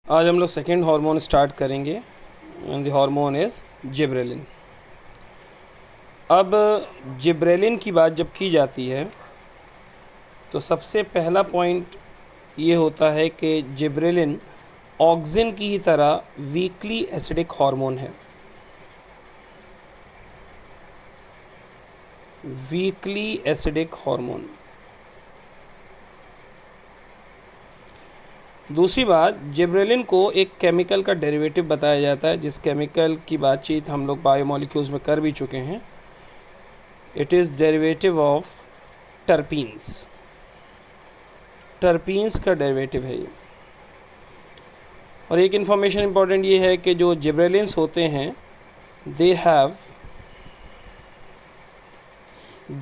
आज हम लोग सेकेंड हार्मोन स्टार्ट करेंगे and the hormone is gibberellin. अब जिब्रेलिन की बात जब की जाती है तो सबसे पहला पॉइंट ये होता है कि जिब्रेलिन ऑक्सिन की ही तरह वीकली एसिडिक हार्मोन है। Weakly acidic hormone. दूसरी बात, जिब्रेलिन को एक केमिकल का डेरिवेटिव बताया जाता है, जिस केमिकल की बातचीत हम लोग बायोमोलिक्यूल्स में कर भी चुके हैं। It is derivative of terpenes. Terpenes का डेरिवेटिव है ये। और एक इन्फॉर्मेशन इम्पॉर्टेंट ये है कि जो जिब्रेलिन्स होते हैं दे हैव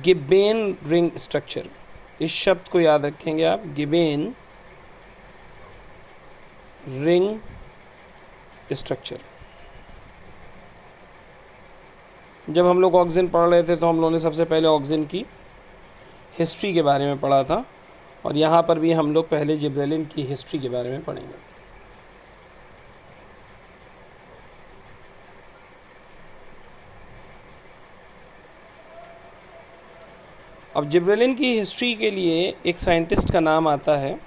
गिबेन रिंग स्ट्रक्चर। इस शब्द को याद रखेंगे आप, गिबेन रिंग स्ट्रक्चर। जब हम लोग ऑक्सिन पढ़ रहे थे तो हम लोगों ने सबसे पहले ऑक्सिन की हिस्ट्री के बारे में पढ़ा था, और यहाँ पर भी हम लोग पहले जिब्रेलिन की हिस्ट्री के बारे में पढ़ेंगे। अब जिब्रेलिन की हिस्ट्री के लिए एक साइंटिस्ट का नाम आता है।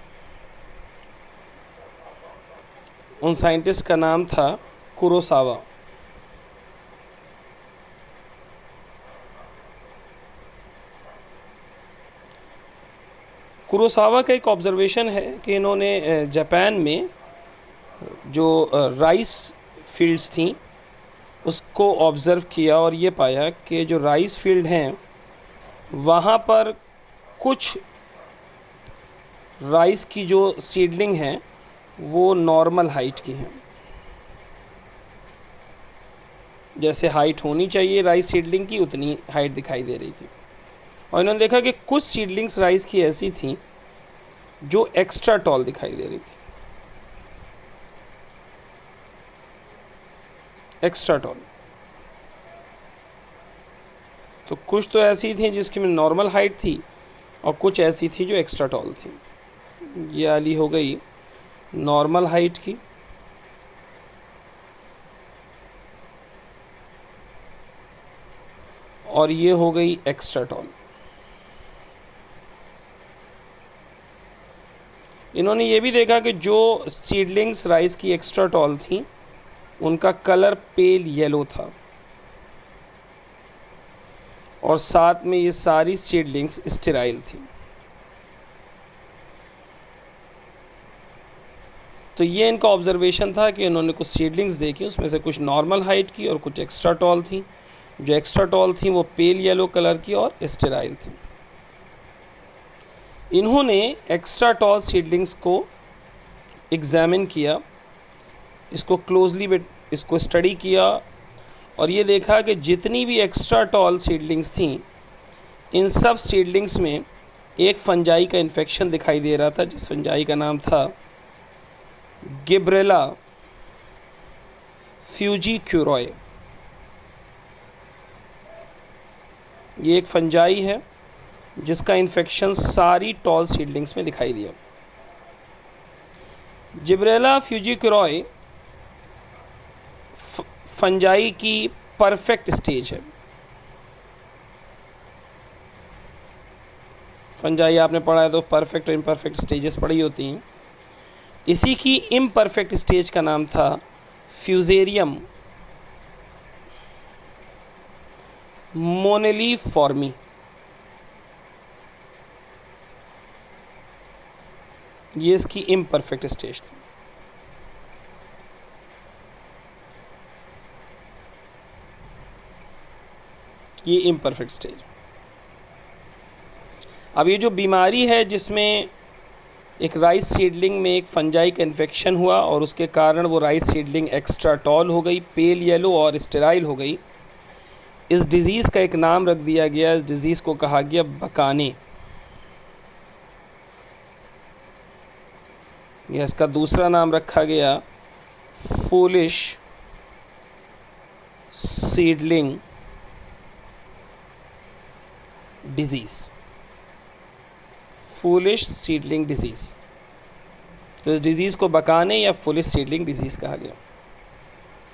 उन साइंटिस्ट का नाम था कुरोसावा। कुरोसावा का एक ऑब्जर्वेशन है कि इन्होंने जापान में जो राइस फील्ड्स थी उसको ऑब्ज़र्व किया और ये पाया कि जो राइस फील्ड हैं वहाँ पर कुछ राइस की जो सीडलिंग हैं वो नॉर्मल हाइट की हैं, जैसे हाइट होनी चाहिए राइस सीडलिंग की उतनी हाइट दिखाई दे रही थी। और इन्होंने देखा कि कुछ सीडलिंग्स राइस की ऐसी थी जो एक्स्ट्रा टॉल दिखाई दे रही थी, एक्स्ट्रा टॉल। तो कुछ तो ऐसी थी जिसकी में नॉर्मल हाइट थी और कुछ ऐसी थी जो एक्स्ट्रा टॉल थी। ये वाली हो गई नॉर्मल हाइट की, और ये हो गई एक्स्ट्रा टॉल। इन्होंने ये भी देखा कि जो सीडलिंग्स राइस की एक्स्ट्रा टॉल थी उनका कलर पेल येलो था, और साथ में ये सारी सीडलिंग्स स्टेराइल थी। तो ये इनका ऑब्जर्वेशन था कि इन्होंने कुछ सीडलिंग्स देखी, उसमें से कुछ नॉर्मल हाइट की और कुछ एक्स्ट्रा टॉल थी। जो एक्स्ट्रा टॉल थी वो पेल येलो कलर की और स्टेराइल थी। इन्होंने एक्स्ट्रा टॉल सीडलिंग्स को एग्ज़ामिन किया, इसको क्लोजली इसको स्टडी किया, और ये देखा कि जितनी भी एक्स्ट्रा टॉल सीडलिंग्स थीं इन सब सीडलिंग्स में एक फंजाई का इन्फेक्शन दिखाई दे रहा था, जिस फंजाई का नाम था गिब्रेला फ्यूजिक्यूरोए। ये एक फंजाई है जिसका इन्फेक्शन सारी टॉल सीडलिंग्स में दिखाई दिया। जिब्रेला फ्यूजिक्यूरोए फंजाई की परफेक्ट स्टेज है। फंजाई आपने पढ़ा है तो परफेक्ट और इम्परफेक्ट स्टेजेस पढ़ी होती हैं। इसी की इम्परफेक्ट स्टेज का नाम था फ्यूजेरियम मोनेलिफॉर्मी। ये इसकी इम्परफेक्ट स्टेज थी। ये इम्परफेक्ट स्टेज। अब ये जो बीमारी है जिसमें एक राइस सीडलिंग में एक फंजाई का इन्फेक्शन हुआ और उसके कारण वो राइस सीडलिंग एक्स्ट्रा टॉल हो गई, पेल येलो और स्टेराइल हो गई, इस डिज़ीज़ का एक नाम रख दिया गया। इस डिज़ीज़ को कहा गया बकाने। या इसका दूसरा नाम रखा गया foolish seedling disease. Foolish seedling disease. तो इस डिज़ीज़ को बकाने या फुलिश सीडलिंग डिजीज़ कहा गया।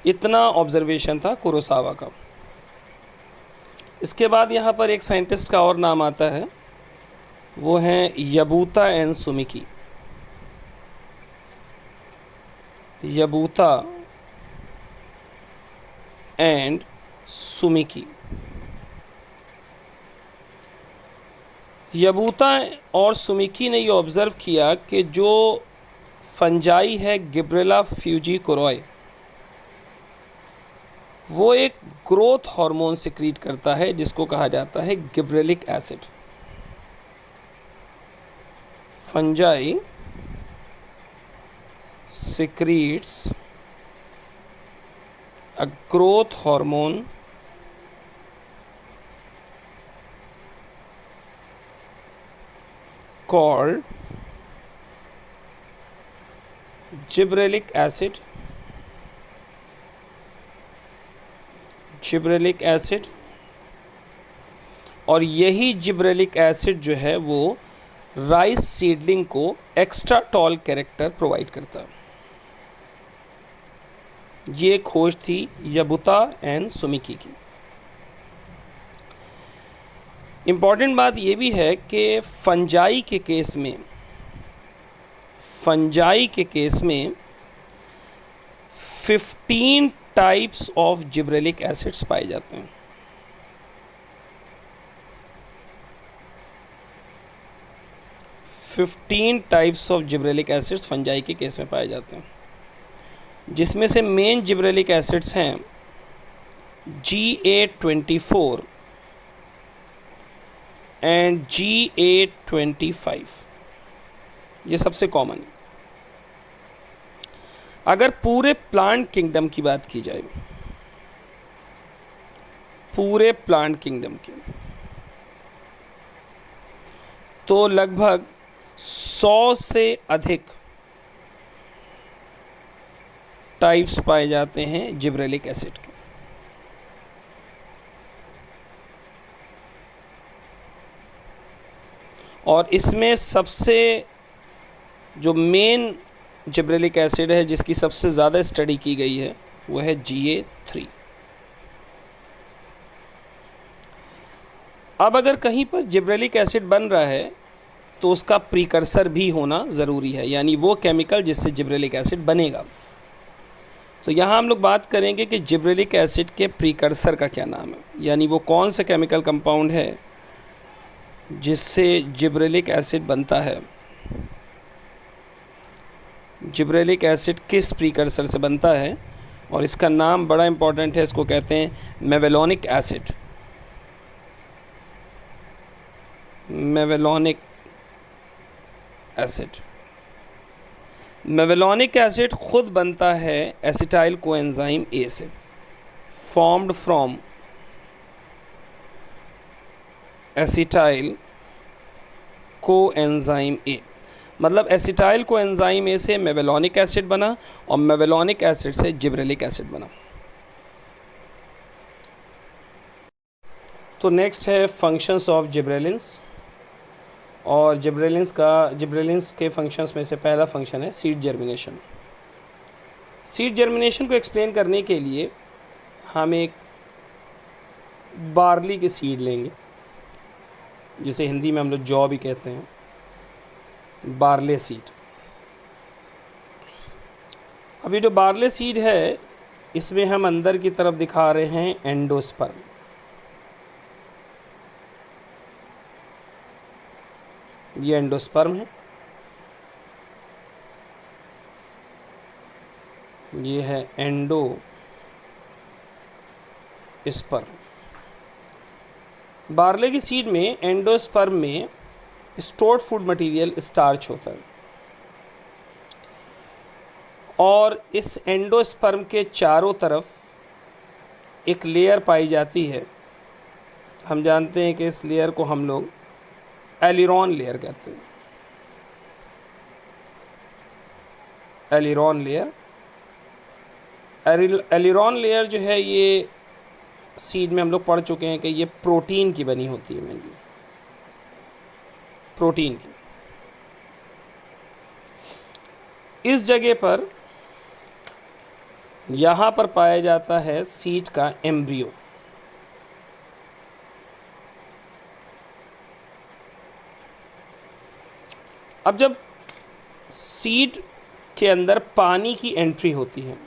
इतना ऑब्जर्वेशन था कुरोसावा का। इसके बाद यहाँ पर एक साइंटिस्ट का और नाम आता है, वो हैं यबूता एंड सुमिकी। यबूता एंड सुमिकी। यबूता और सुमिकी ने ये ऑब्ज़र्व किया कि जो फंजाई है गिब्रेला फ्यूजिकोरॉय, वो एक ग्रोथ हार्मोन सिक्रीट करता है जिसको कहा जाता है gibberellic acid. Fungi secretes a growth hormone called gibberellic acid। Gibberellic acid, और यही जिब्रेलिक एसिड जो है वो राइस सीडलिंग को एक्स्ट्रा टॉल कैरेक्टर प्रोवाइड करता है। ये खोज थी यबूता एंड सुमिकी की। इम्पॉर्टेंट बात ये भी है कि फंजाई के केस में 15 टाइप्स ऑफ जिब्रेलिक एसिड्स पाए जाते हैं। 15 types of gibberellic acids fungi के केस में पाए जाते हैं, जिसमें से मेन जिब्रेलिक एसिड्स हैं GA24 एंड GA25। ये सबसे कॉमन है। अगर पूरे प्लांट किंगडम की बात की जाए, पूरे प्लांट किंगडम की, तो लगभग 100 से अधिक टाइप्स पाए जाते हैं जिब्रेलिक एसिड के। और इसमें सबसे जो मेन जिब्रेलिक एसिड है जिसकी सबसे ज़्यादा स्टडी की गई है वो है GA3। अब अगर कहीं पर जिब्रेलिक एसिड बन रहा है तो उसका प्रीकर्सर भी होना ज़रूरी है, यानी वो केमिकल जिससे जिब्रेलिक एसिड बनेगा। तो यहाँ हम लोग बात करेंगे कि जिब्रेलिक एसिड के प्रीकर्सर का क्या नाम है, यानी वो कौन सा केमिकल कंपाउंड है जिससे जिब्रेलिक एसिड बनता है। जिब्रेलिक एसिड किस प्रीकर्सर से बनता है, और इसका नाम बड़ा इंपॉर्टेंट है, इसको कहते हैं मेवेलोनिक एसिड। मेवेलोनिक एसिड। मेवेलोनिक एसिड खुद बनता है एसिटाइल कोएंजाइम ए से, formed from acetyl coenzyme A. मतलब एसिटाइल कोएंजाइम ए से मेवेलोनिक एसिड बना और मेवेलोनिक एसिड से जिब्रेलिक एसिड बना। तो नेक्स्ट है फंक्शंस ऑफ जिब्रेलिन्स, और जिब्रेलिन्स के फंक्शंस में से पहला फंक्शन है सीड जर्मिनेशन। सीड जर्मिनेशन को एक्सप्लेन करने के लिए हम एक बार्ली की सीड लेंगे, जिसे हिंदी में हम लोग जौ भी कहते हैं, बार्ले सीड। अभी जो बार्ले सीड है इसमें हम अंदर की तरफ दिखा रहे हैं एंडोस्पर्म। ये एंडोस्पर्म है, ये है एंडोस्पर्म। बार्ले की सीड में एंडोस्पर्म में स्टोर्ड फूड मटेरियल स्टार्च होता है, और इस एंडोस्पर्म के चारों तरफ एक लेयर पाई जाती है। हम जानते हैं कि इस लेयर को हम लोग एलिरॉन लेयर कहते हैं। एलिरॉन लेयर जो है ये सीड में हम लोग पढ़ चुके हैं कि ये प्रोटीन की बनी होती है, मेनली प्रोटीन की। इस जगह पर यहाँ पर पाया जाता है सीड का एम्ब्रियो। अब जब सीड के अंदर पानी की एंट्री होती है,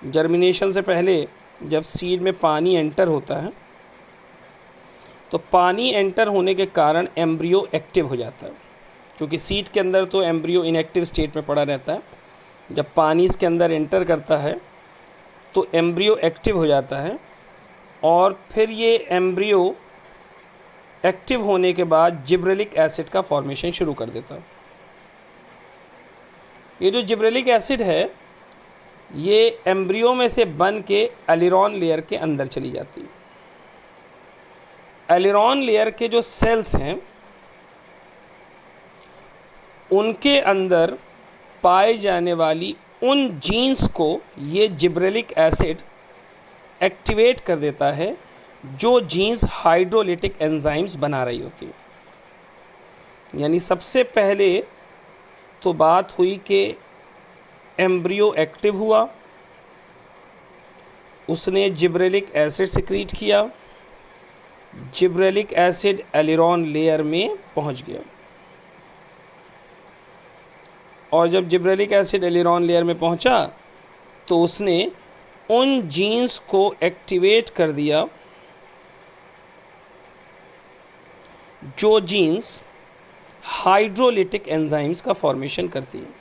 जर्मिनेशन से पहले जब सीड में पानी एंटर होता है तो पानी एंटर होने के कारण एम्ब्रियो एक्टिव हो जाता है, क्योंकि सीड के अंदर तो एम्ब्रियो इनएक्टिव स्टेट में पड़ा रहता है। जब पानी इसके अंदर एंटर करता है तो एम्ब्रियो एक्टिव हो जाता है, और फिर ये एम्ब्रियो एक्टिव होने के बाद जिब्रेलिक एसिड का फॉर्मेशन शुरू कर देता है। ये जो जिब्रेलिक एसिड है ये एम्ब्रियो में से बन के एलिरॉन लेयर के अंदर चली जाती है। एलिरॉन लेयर के जो सेल्स हैं उनके अंदर पाए जाने वाली उन जीन्स को ये जिब्रेलिक एसिड एक्टिवेट कर देता है, जो जीन्स हाइड्रोलिटिक एंजाइम्स बना रही होती है। यानी सबसे पहले तो बात हुई कि एम्ब्रियो एक्टिव हुआ, उसने जिब्रेलिक एसिड सिक्रीट किया, जिब्रेलिक एसिड एलिरॉन लेयर में पहुंच गया, और जब जिब्रेलिक एसिड एलिरॉन लेयर में पहुंचा तो उसने उन जीन्स को एक्टिवेट कर दिया जो जीन्स हाइड्रोलिटिक एंजाइम्स का फॉर्मेशन करती हैं।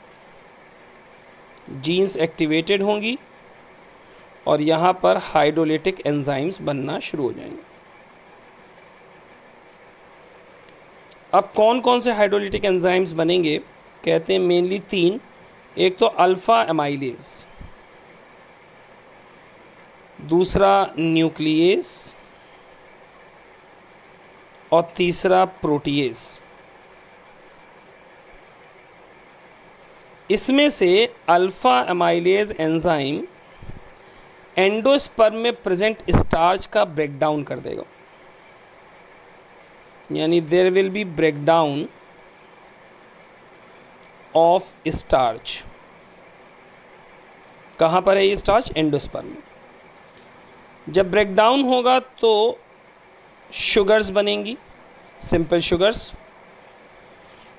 जीन्स एक्टिवेटेड होंगी और यहाँ पर हाइड्रोलिटिक एंजाइम्स बनना शुरू हो जाएंगे। अब कौन कौन से हाइड्रोलिटिक एंजाइम्स बनेंगे? कहते हैं मेनली 3। एक तो अल्फ़ा एमाइलेज, दूसरा न्यूक्लियस और तीसरा प्रोटीएज। इसमें से अल्फ़ा एमाइलेज एंजाइम एंडोस्पर्म में प्रेजेंट स्टार्च का ब्रेकडाउन कर देगा, यानी there will be breakdown of starch. कहाँ पर है ये स्टार्च? एंडोस्पर्म में। जब ब्रेकडाउन होगा तो शुगर्स बनेंगी, सिंपल शुगर्स,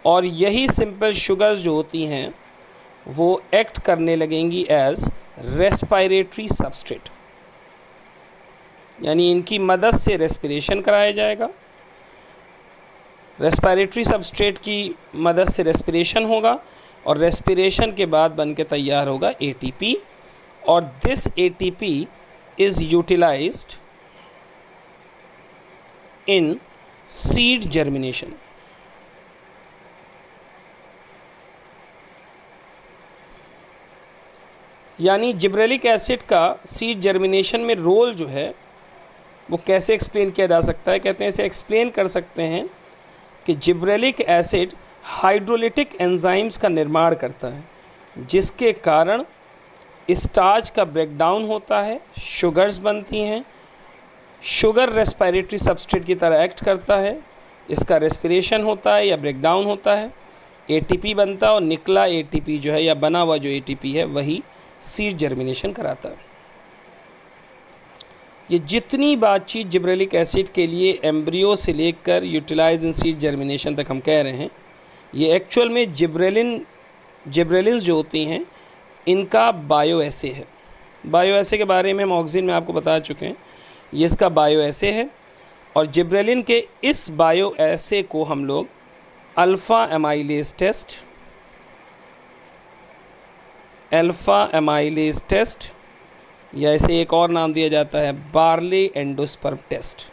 और यही सिंपल शुगर्स जो होती हैं वो एक्ट करने लगेंगी एज रेस्पिरेटरी सबस्ट्रेट, यानी इनकी मदद से रेस्पिरेशन कराया जाएगा। रेस्पिरेटरी सबस्ट्रेट की मदद से रेस्पिरेशन होगा और रेस्पिरेशन के बाद बन के तैयार होगा एटीपी, और this ATP is utilised in seed germination. यानी जिब्रेलिक एसिड का सीड जर्मिनेशन में रोल जो है वो कैसे एक्सप्लेन किया जा सकता है? कहते हैं इसे एक्सप्लेन कर सकते हैं कि जिब्रेलिक एसिड हाइड्रोलिटिक एंजाइम्स का निर्माण करता है, जिसके कारण स्टार्च का ब्रेकडाउन होता है, शुगर्स बनती हैं, शुगर रेस्पिरेटरी सबस्ट्रेट की तरह एक्ट करता है, इसका रेस्पिरेशन होता है या ब्रेकडाउन होता है, एटीपी बनता है, और निकला एटीपी जो है या बना हुआ जो एटीपी है वही सीड जर्मिनेशन कराता है। ये जितनी बातचीत जिब्रेलिक एसिड के लिए एम्ब्रियो से लेकर यूटिलाइज इन सीड जर्मिनेशन तक हम कह रहे हैं, ये एक्चुअल में जिब्रेलिन्स जो होती हैं इनका बायो एसे है। बायो एसे के बारे में हम ऑक्सीजन में आपको बता चुके हैं, ये इसका बायो एसे है, और जिब्रेलिन के इस बायो एसे को हम लोग अल्फ़ा एमाइलेज टेस्ट, या इसे एक और नाम दिया जाता है barley endosperm test.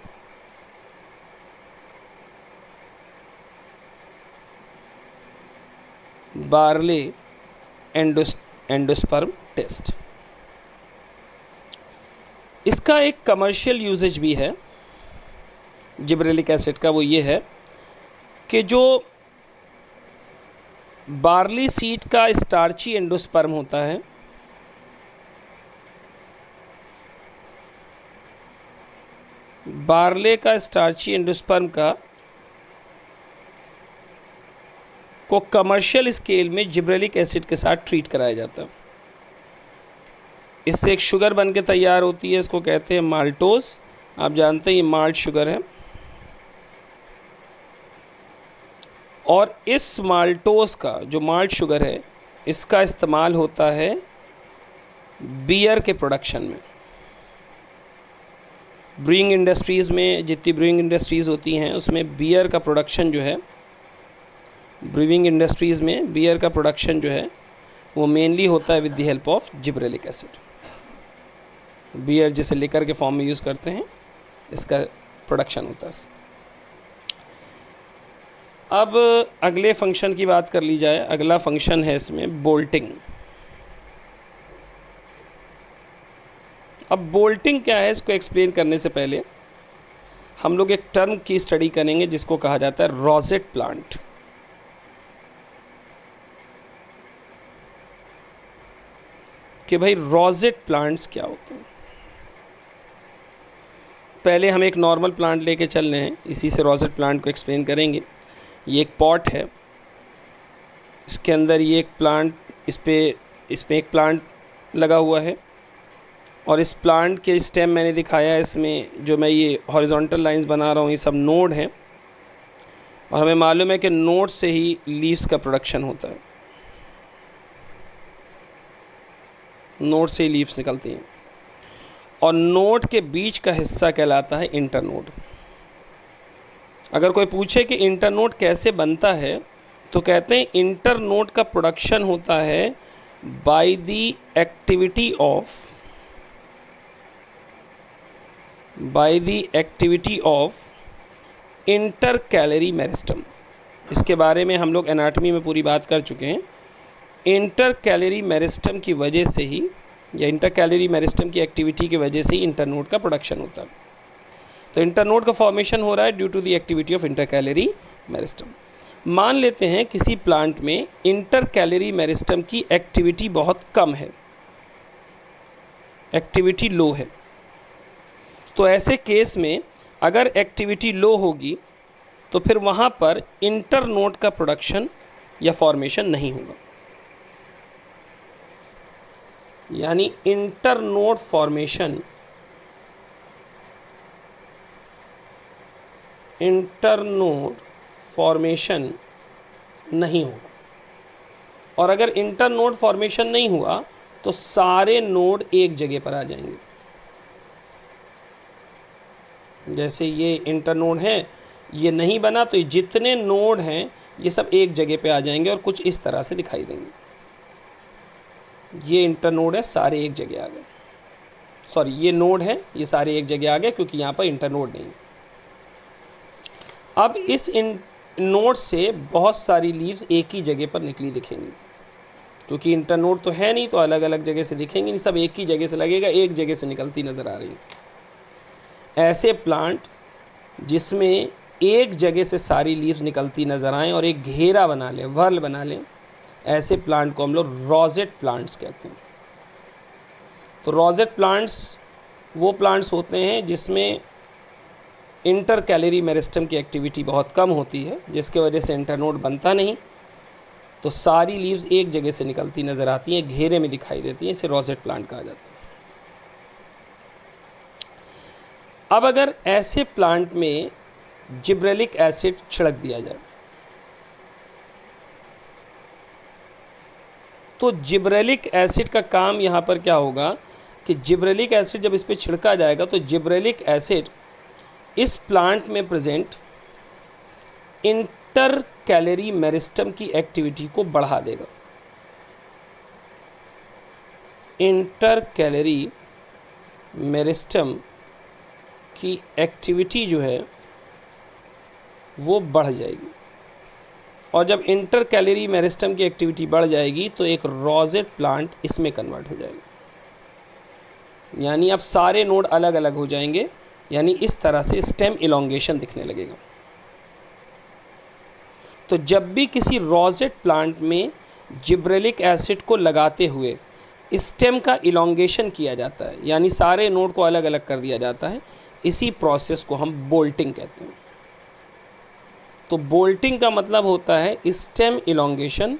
Barley endosperm test. इसका एक कमर्शियल यूजेज भी है जिब्रेलिक एसिड का, वो ये है कि जो बार्ली सीड का स्टार्ची एंडोस्पर्म होता है बार्ले का स्टार्ची एंडोस्पर्म का को कमर्शियल स्केल में जिब्रेलिक एसिड के साथ ट्रीट कराया जाता है। इससे एक शुगर बन के तैयार होती है, इसको कहते हैं माल्टोज। आप जानते हैं ये माल्ट शुगर है, और इस माल्टोज का जो माल्ट शुगर है इसका इस्तेमाल होता है बियर के प्रोडक्शन में। ब्रूइंग इंडस्ट्रीज़ में, जितनी ब्रूइंग इंडस्ट्रीज़ होती हैं उसमें बियर का प्रोडक्शन जो है, ब्रूइंग इंडस्ट्रीज़ में बियर का प्रोडक्शन जो है वो मेनली होता है with the help of gibberellic acid. Beer जिसे लिकर के फॉर्म में यूज़ करते हैं, इसका प्रोडक्शन होता है। अब अगले फंक्शन की बात कर ली जाए। अगला फंक्शन है इसमें बोल्टिंग। अब बोल्टिंग क्या है, इसको एक्सप्लेन करने से पहले हम लोग एक टर्म की स्टडी करेंगे जिसको कहा जाता है रोजेट प्लांट। कि भाई रोजेट प्लांट्स क्या होते हैं। पहले हम एक नॉर्मल प्लांट लेके चल रहे हैं, इसी से रोजेट प्लांट को एक्सप्लेन करेंगे। ये एक पॉट है, इसके अंदर ये एक प्लांट, इसमें एक प्लांट लगा हुआ है, और इस प्लांट के स्टेम मैंने दिखाया है। इसमें जो मैं ये हॉरिजॉन्टल लाइंस बना रहा हूँ ये सब नोड हैं, और हमें मालूम है कि नोड से ही लीव्स का प्रोडक्शन होता है, नोड से ही लीव्स निकलती हैं, और नोड के बीच का हिस्सा कहलाता है इंटरनोड। अगर कोई पूछे कि इंटरनोड कैसे बनता है तो कहते हैं इंटरनोड का प्रोडक्शन होता है by the activity of intercalary meristem. इसके बारे में हम लोग एनाटॉमी में पूरी बात कर चुके हैं। इंटरकैलरी मेरिस्टम की वजह से ही, या इंटरकैलरी मेरिस्टम की एक्टिविटी की वजह से ही इंटरनोड का प्रोडक्शन होता है। तो इंटरनोड का फॉर्मेशन हो रहा है due to the activity of intercalary meristem. मान लेते हैं किसी प्लांट में इंटरकैलरी मेरिस्टम की एक्टिविटी बहुत कम है, एक्टिविटी लो है। तो ऐसे केस में अगर एक्टिविटी लो होगी तो फिर वहाँ पर इंटरनोड का प्रोडक्शन या फॉर्मेशन नहीं होगा, यानी इंटरनोड फॉर्मेशन नहीं होगा। और अगर इंटरनोड फॉर्मेशन नहीं हुआ तो सारे नोड एक जगह पर आ जाएंगे। जैसे ये इंटरनोड है, ये नहीं बना तो ये जितने नोड हैं ये सब एक जगह पे आ जाएंगे और कुछ इस तरह से दिखाई देंगे। ये इंटरनोड है, सारे एक जगह आ गए। सॉरी, ये नोड है, ये सारे एक जगह आ गए क्योंकि यहाँ पर इंटरनोड नहीं है। अब इस नोड से बहुत सारी लीव्स एक ही जगह पर निकली दिखेंगी, क्योंकि इंटरनोड तो है नहीं तो अलग अलग जगह से दिखेंगी नहीं, सब एक ही जगह से लगेगा, एक जगह से निकलती नज़र आ रही है। ऐसे प्लांट जिसमें एक जगह से सारी लीव्स निकलती नज़र आएँ और एक घेरा बना लें, वर्ल बना लें, ऐसे प्लांट को हम लोग रोजेट प्लांट्स कहते हैं। तो रोजेट प्लांट्स वो प्लांट्स होते हैं जिसमें इंटरकैलरी मेरिस्टम की एक्टिविटी बहुत कम होती है, जिसके वजह से इंटरनोड बनता नहीं, तो सारी लीव्स एक जगह से निकलती नज़र आती हैं, घेरे में दिखाई देती हैं। इसे रोजेट प्लांट कहा जाता है। अब अगर ऐसे प्लांट में जिब्रेलिक एसिड छिड़क दिया जाए तो जिब्रेलिक एसिड का काम यहाँ पर क्या होगा कि जिब्रेलिक एसिड जब इस पर छिड़का जाएगा तो जिब्रेलिक एसिड इस प्लांट में प्रेजेंट इंटरकैलरी मेरिस्टम की एक्टिविटी को बढ़ा देगा। इंटरकैलरी मेरिस्टम की एक्टिविटी जो है वो बढ़ जाएगी, और जब इंटरकैलरी मेरिस्टम की एक्टिविटी बढ़ जाएगी तो एक रोजेट प्लांट इसमें कन्वर्ट हो जाएगा, यानी अब सारे नोड अलग अलग हो जाएंगे, यानी इस तरह से स्टेम इलोंगेशन दिखने लगेगा। तो जब भी किसी रोजेट प्लांट में जिब्रेलिक एसिड को लगाते हुए स्टेम का इलोंगेशन किया जाता है, यानी सारे नोड को अलग अलग कर दिया जाता है, इसी प्रोसेस को हम बोल्टिंग कहते हैं। तो बोल्टिंग का मतलब होता है स्टेम इलोंगेशन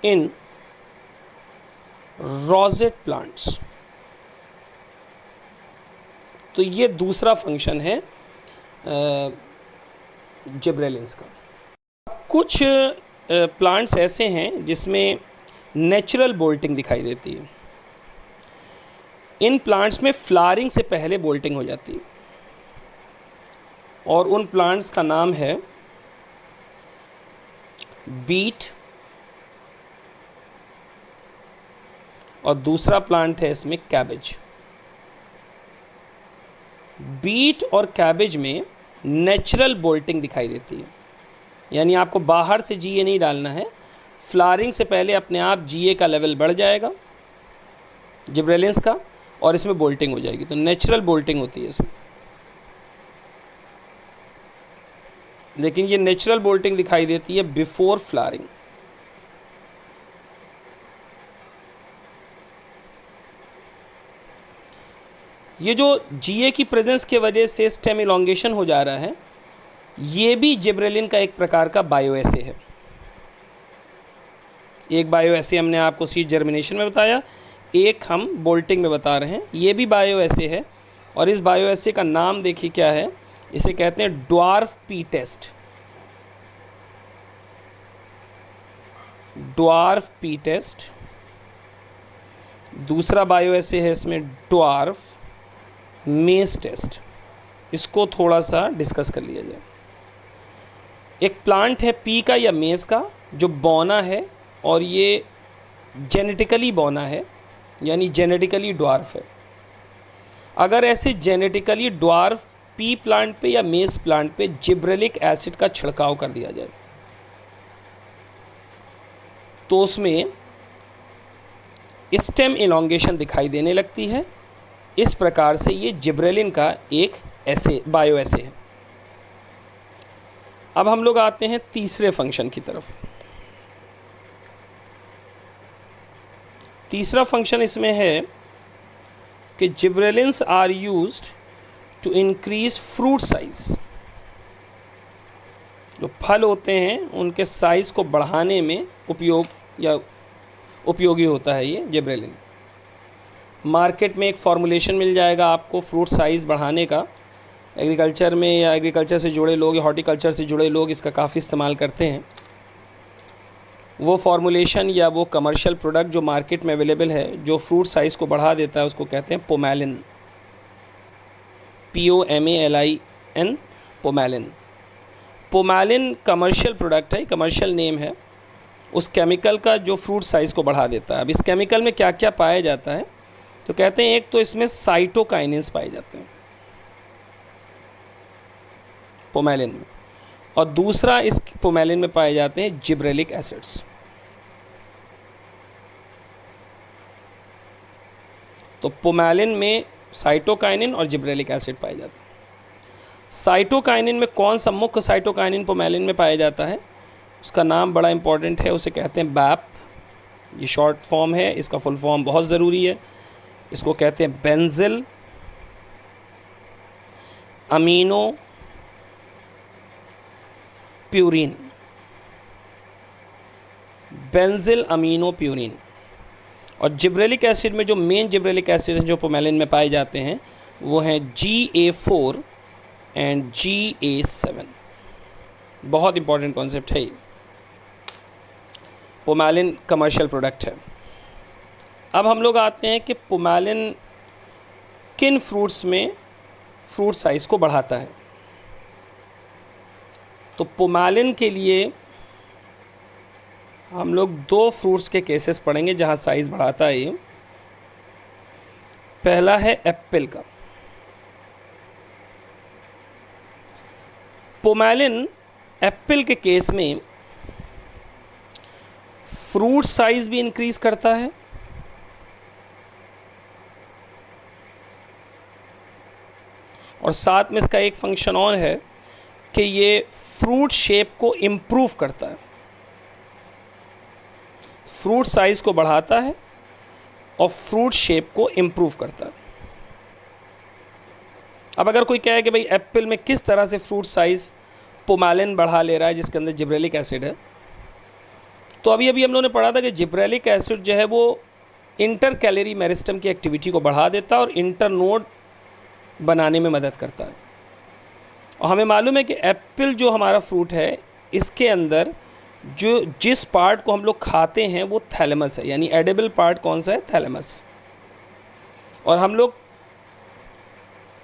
इन रोजेट प्लांट्स। तो ये दूसरा फंक्शन है जिब्रेलिन्स का। कुछ प्लांट्स ऐसे हैं जिसमें नेचुरल बोल्टिंग दिखाई देती है। इन प्लांट्स में फ्लावरिंग से पहले बोल्टिंग हो जाती है और उन प्लांट्स का नाम है बीट, और दूसरा प्लांट है इसमें कैबेज। बीट और कैबेज में नेचुरल बोल्टिंग दिखाई देती है, यानी आपको बाहर से जीए नहीं डालना है, फ्लावरिंग से पहले अपने आप जीए का लेवल बढ़ जाएगा जिब्रेलिन्स का और इसमें बोल्टिंग हो जाएगी। तो नेचुरल बोल्टिंग होती है इसमें, लेकिन ये नेचुरल बोल्टिंग दिखाई देती है बिफोर फ्लावरिंग। ये जो जीए की प्रेजेंस के वजह से स्टेम इलोंगेशन हो जा रहा है, ये भी जिब्रेलिन का एक प्रकार का बायोएसे है। एक बायोएसे हमने आपको सीड जर्मिनेशन में बताया, एक हम बोल्टिंग में बता रहे हैं। ये भी बायोएसे है और इस बायोएसे का नाम देखिए क्या है, इसे कहते हैं dwarf pea test. Dwarf pea test. दूसरा बायोएसे है इसमें ड्वार्फ मेज टेस्ट। इसको थोड़ा सा डिस्कस कर लिया जाए। एक प्लांट है पी का या मेज का जो बौना है और ये जेनेटिकली बौना है, यानी जेनेटिकली ड्वार्फ है। अगर ऐसे जेनेटिकली ड्वार्फ पी प्लांट पे या मेज प्लांट पे जिब्रेलिक एसिड का छिड़काव कर दिया जाए तो उसमें स्टेम इलोंगेशन दिखाई देने लगती है। इस प्रकार से ये जिब्रेलिन का एक ऐसे बायोएसे है। अब हम लोग आते हैं तीसरे फंक्शन की तरफ। तीसरा फंक्शन इसमें है कि gibberellins are used to increase fruit size. जो फल होते हैं उनके साइज को बढ़ाने में उपयोगी होता है ये जिब्रेलिन। मार्केट में एक फॉर्मूलेशन मिल जाएगा आपको फ्रूट साइज़ बढ़ाने का। एग्रीकल्चर में या एग्रीकल्चर से जुड़े लोग या हॉर्टिकल्चर से जुड़े लोग इसका काफ़ी इस्तेमाल करते हैं। वो फॉर्मूलेशन या वो कमर्शियल प्रोडक्ट जो मार्केट में अवेलेबल है जो फ्रूट साइज़ को बढ़ा देता है उसको कहते हैं पोमैलिन। POMALIN, पोमैलिन। पोमैलिन कमर्शियल प्रोडक्ट है, कमर्शियल नेम है उस केमिकल का जो फ्रूट साइज़ को बढ़ा देता है। अब इस केमिकल में क्या क्या पाया जाता है तो कहते हैं एक तो इसमें साइटोकाइनिन्स पाए जाते हैं पोमैलिन में, और दूसरा इस पोमैलिन में पाए जाते हैं जिब्रेलिक एसिड्स। तो पोमैलिन में साइटोकाइनिन और जिब्रेलिक एसिड पाए जाते हैं। साइटोकाइनिन में कौन सा मुख्य साइटोकाइनिन पोमैलिन में पाया जाता है, उसका नाम बड़ा इंपॉर्टेंट है, उसे कहते हैं बैप। ये शॉर्ट फॉर्म है, इसका फुल फॉर्म बहुत ज़रूरी है। इसको कहते हैं benzyl amino purine. Benzyl amino purine. और जिब्रेलिक एसिड में जो मेन जिब्रेलिक एसिड हैं जो पोमैलिन में पाए जाते हैं वो हैं GA4 एंड GA7। बहुत इंपॉर्टेंट कॉन्सेप्ट है ये। पोमैलिन कमर्शियल प्रोडक्ट है। अब हम लोग आते हैं कि पोमैलिन किन फ्रूट्स में फ्रूट साइज़ को बढ़ाता है। तो पोमैलिन के लिए हम लोग दो फ्रूट्स के केसेस पढ़ेंगे जहां साइज़ बढ़ाता है ये। पहला है एप्पल का। पोमैलिन एप्पल के केस में फ्रूट साइज भी इंक्रीज करता है और साथ में इसका एक फंक्शन और है कि ये फ्रूट शेप को इम्प्रूव करता है। फ्रूट साइज को बढ़ाता है और फ्रूट शेप को इम्प्रूव करता है। अब अगर कोई कहे कि भाई एप्पल में किस तरह से फ्रूट साइज़ पुमालिन बढ़ा ले रहा है जिसके अंदर जिब्रेलिक एसिड है, तो अभी अभी हम लोगों ने पढ़ा था कि जिब्रेलिक एसिड जो है वो इंटर कैलोरी मेरिस्टम की एक्टिविटी को बढ़ा देता है और इंटरनोड बनाने में मदद करता है। और हमें मालूम है कि एप्पल जो हमारा फ्रूट है इसके अंदर जो जिस पार्ट को हम लोग खाते हैं वो थैलेमस है, यानी एडिबल पार्ट कौन सा है, थैलेमस। और हम लोग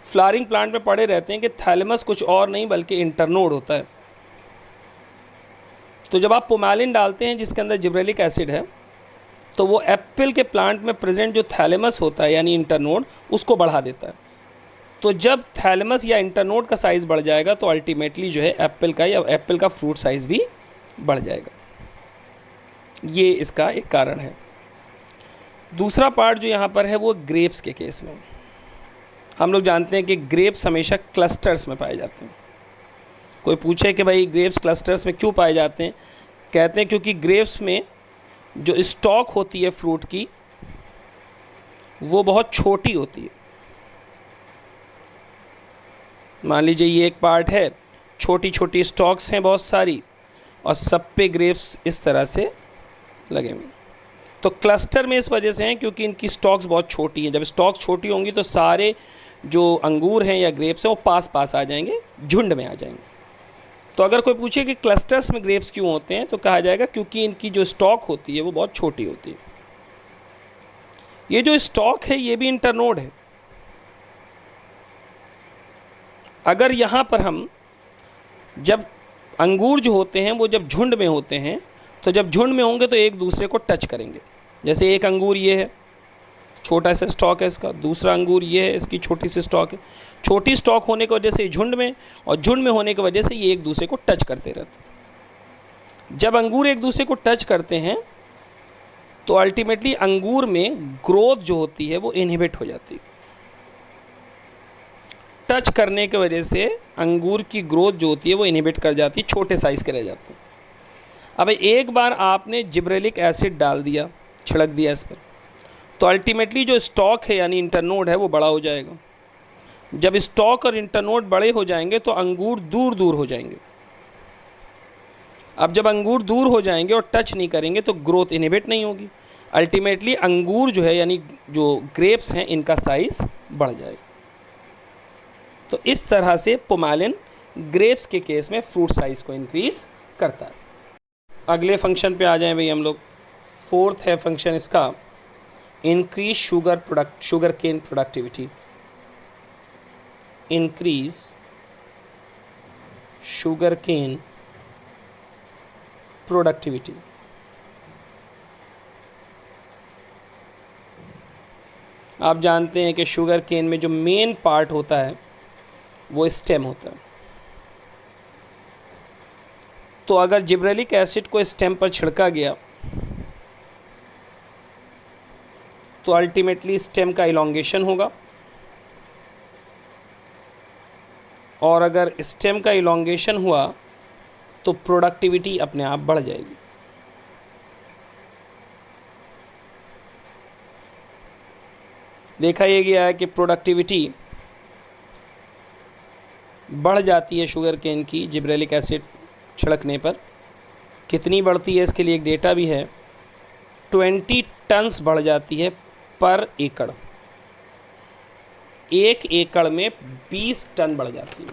फ्लावरिंग प्लांट में पढ़े रहते हैं कि थैलेमस कुछ और नहीं बल्कि इंटरनोड होता है। तो जब आप पुमालिन डालते हैं जिसके अंदर जिब्रेलिक एसिड है, तो वो एप्पल के प्लांट में प्रेजेंट जो थैलेमस होता है यानी इंटरनोड, उसको बढ़ा देता है। तो जब थैलेमस या इंटरनोड का साइज़ बढ़ जाएगा तो अल्टीमेटली जो है एप्पल का या एप्पल का फ्रूट साइज़ भी बढ़ जाएगा। ये इसका एक कारण है। दूसरा पार्ट जो यहाँ पर है वो ग्रेप्स के केस में हम लोग जानते हैं कि ग्रेप्स हमेशा क्लस्टर्स में पाए जाते हैं। कोई पूछे कि भाई ग्रेप्स क्लस्टर्स में क्यों पाए जाते हैं, कहते हैं क्योंकि ग्रेप्स में जो स्टॉक होती है फ्रूट की वो बहुत छोटी होती है। मान लीजिए ये एक पार्ट है, छोटी छोटी स्टॉक्स हैं बहुत सारी और सब पे ग्रेप्स इस तरह से लगे हुए। तो क्लस्टर में इस वजह से हैं क्योंकि इनकी स्टॉक्स बहुत छोटी हैं। जब स्टॉक्स छोटी होंगी तो सारे जो अंगूर हैं या ग्रेप्स हैं वो पास पास आ जाएंगे, झुंड में आ जाएंगे। तो अगर कोई पूछे कि क्लस्टर्स में ग्रेप्स क्यों होते हैं, तो कहा जाएगा क्योंकि इनकी जो स्टॉक होती है वो बहुत छोटी होती है। ये जो स्टॉक है ये भी इंटरनोड है। अगर यहाँ पर हम जब अंगूर जो होते हैं वो जब झुंड में होते हैं, तो जब झुंड में होंगे तो एक दूसरे को टच करेंगे। जैसे एक अंगूर ये है, छोटा सा स्टॉक है इसका, दूसरा अंगूर ये है, इसकी छोटी सी स्टॉक है। छोटी स्टॉक होने की वजह से झुंड में, और झुंड में होने की वजह से ये एक दूसरे को टच करते रहते हैं। जब अंगूर एक दूसरे को टच करते हैं तो अल्टीमेटली अंगूर में ग्रोथ जो होती है वो इनहिबिट हो जाती है। टच करने की वजह से अंगूर की ग्रोथ जो होती है वो इनहिबिट कर जाती है, छोटे साइज़ के रह जाते हैं। अब एक बार आपने जिब्रेलिक एसिड डाल दिया, छिड़क दिया इस पर, तो अल्टीमेटली जो स्टॉक है यानी इंटरनोड है वो बड़ा हो जाएगा। जब स्टॉक और इंटरनोड बड़े हो जाएंगे तो अंगूर दूर दूर हो जाएंगे। अब जब अंगूर दूर हो जाएंगे और टच नहीं करेंगे तो ग्रोथ इनहिबिट नहीं होगी। अल्टीमेटली अंगूर जो है यानी जो ग्रेप्स हैं इनका साइज़ बढ़ जाएगा। तो इस तरह से पुमालिन ग्रेप्स के केस में फ्रूट साइज़ को इंक्रीज़ करता है। अगले फंक्शन पे आ जाएं भाई हम लोग। फोर्थ है फंक्शन इसका, increase sugar cane productivity. Increase sugar cane productivity. आप जानते हैं कि शुगर केन में जो मेन पार्ट होता है वो स्टेम होता है। तो अगर जिब्रेलिक एसिड को स्टेम पर छिड़का गया तो अल्टीमेटली स्टेम का इलॉन्गेशन होगा, और अगर स्टेम का इलॉन्गेशन हुआ तो प्रोडक्टिविटी अपने आप बढ़ जाएगी। देखा ये गया है कि प्रोडक्टिविटी बढ़ जाती है शुगर केन की जिब्रेलिक एसिड छिड़कने पर। कितनी बढ़ती है इसके लिए एक डेटा भी है, 20 टन्स बढ़ जाती है पर एकड़। एक एकड़ में 20 टन बढ़ जाती है।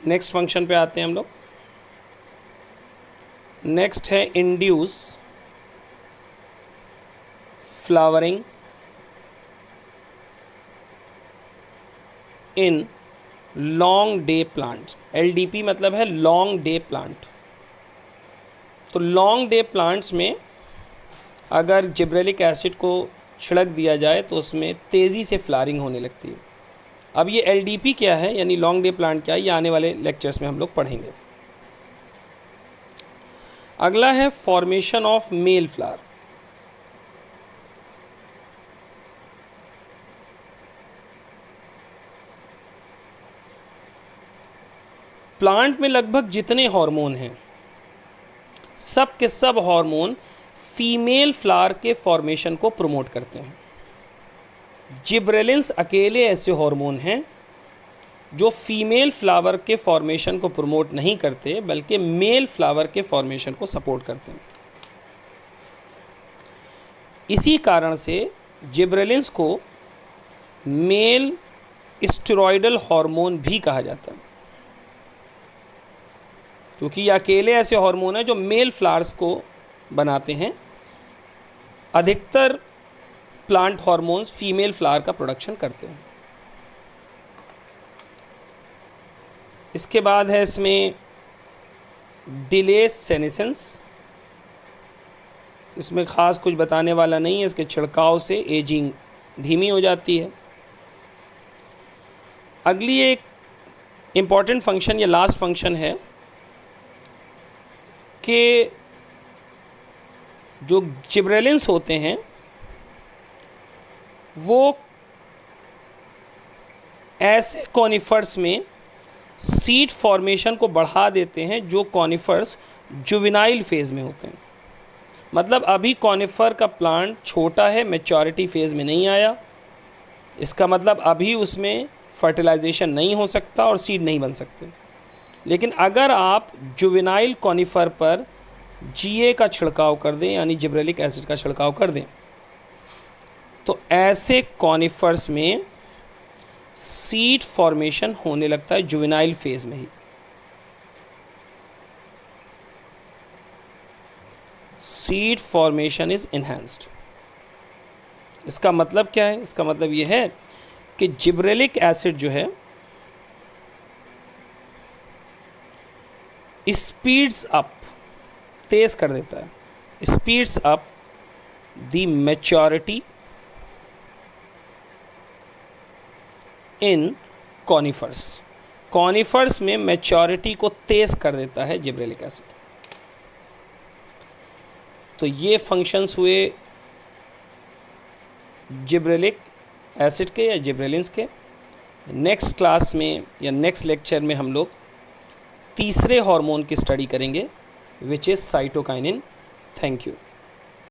नेक्स्ट फंक्शन पे आते हैं हम लोग। नेक्स्ट है induce flowering in long day plants. LDP मतलब है लॉन्ग डे प्लांट। तो लॉन्ग डे प्लांट्स में अगर जिब्रेलिक एसिड को छिड़क दिया जाए तो उसमें तेज़ी से फ्लावरिंग होने लगती है। अब ये LDP क्या है यानी लॉन्ग डे प्लांट क्या है, ये आने वाले लेक्चर्स में हम लोग पढ़ेंगे। अगला है formation of male flower. Plant में लगभग जितने हार्मोन हैं सब के सब हार्मोन फीमेल फ्लावर के फॉर्मेशन को प्रमोट करते हैं। जिब्रेलिन्स अकेले ऐसे हार्मोन हैं जो फीमेल फ्लावर के फॉर्मेशन को प्रमोट नहीं करते बल्कि मेल फ्लावर के फॉर्मेशन को सपोर्ट करते हैं। इसी कारण से जिब्रेलिन्स को मेल स्टेरॉयडल हार्मोन भी कहा जाता है, क्योंकि ये अकेले ऐसे हार्मोन हैं जो मेल फ्लावर्स को बनाते हैं। अधिकतर प्लांट हार्मोन्स फीमेल फ्लावर का प्रोडक्शन करते हैं। इसके बाद है इसमें डिले सेनेसेंस। इसमें ख़ास कुछ बताने वाला नहीं है, इसके छिड़काव से एजिंग धीमी हो जाती है। अगली एक इम्पॉर्टेंट फंक्शन या लास्ट फंक्शन है कि जो जिब्रेलिन्स होते हैं वो ऐसे कॉनिफर्स में सीड फॉर्मेशन को बढ़ा देते हैं जो कॉनिफर्स जुवेनाइल फेज़ में होते हैं। मतलब अभी कॉनिफर का प्लांट छोटा है, मैच्योरिटी फेज़ में नहीं आया, इसका मतलब अभी उसमें फर्टिलाइजेशन नहीं हो सकता और सीड नहीं बन सकते। लेकिन अगर आप जुवेनाइल कॉनिफर पर जीए का छिड़काव कर दें, यानी जिब्रेलिक एसिड का छिड़काव कर दें, तो ऐसे कॉनिफर्स में सीड फॉर्मेशन होने लगता है जुवेनाइल फेज़ में ही। Seed formation is enhanced. इसका मतलब क्या है? इसका मतलब ये है कि जिब्रेलिक एसिड जो है स्पीड्स अप, तेज़ कर देता है, speeds up the maturity in conifers. Conifers में मैच्योरिटी को तेज़ कर देता है जिब्रेलिक एसिड। तो ये फंक्शंस हुए जिब्रेलिक एसिड के या जिब्रेलिन्स के। नेक्स्ट क्लास में या नेक्स्ट लेक्चर में हम लोग तीसरे हार्मोन की स्टडी करेंगे, which is cytokinin. Thank you.